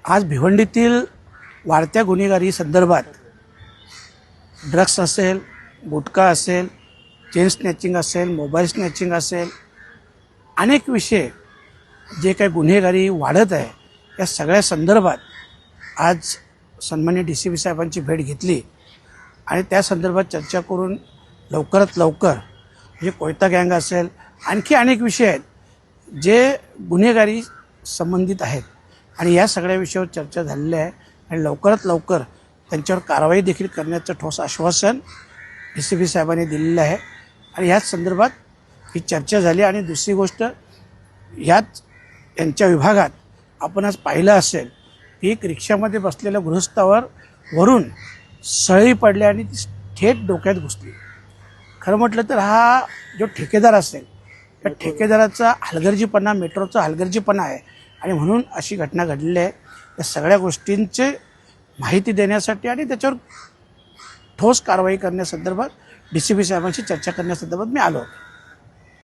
आज भिवंडीतील वाढत्या गुन्हेगारी संदर्भात ड्रग्स असेल, गुटखा असेल, चेन स्नॅचिंग असेल, मोबाईल स्नॅचिंग असेल, अनेक विषय जे काही गुन्हेगारी वाढत आहे या सगळ्या संदर्भात आज सन्माननीय DCP साहेबांची भेट घेतली आणि त्या संदर्भात चर्चा करून लवकरात लवकर म्हणजे कोयता गँग असेल, आणखी अनेक विषय आहेत जे गुन्हेगारी संबंधित आहेत आणि या सगळ्या विषयावर चर्चा झालेली आहे आणि लवकरात लवकर त्यांच्यावर कारवाई देखील करण्याचं ठोस आश्वासन DCP साहेबांनी दिलेलं आहे आणि याच संदर्भात ही चर्चा झाली. आणि दुसरी गोष्ट, याच यांच्या विभागात आपण आज पाहिलं असेल की एक रिक्षामध्ये बसलेल्या गृहस्थावर वरून सळई पडली आणि ती थेट डोक्यात घुसली. खरं म्हटलं तर हा जो ठेकेदार असेल त्या ठेकेदाराचा हलगर्जीपणा, मेट्रोचा हलगर्जीपणा आहे आणि म्हणून अशी घटना घडलेली आहे. या सगळ्या गोष्टींची माहिती देण्यासाठी आणि त्याच्यावर ठोस कारवाई करण्यासंदर्भात DCP साहेबांशी चर्चा करण्यासंदर्भात मी आलो.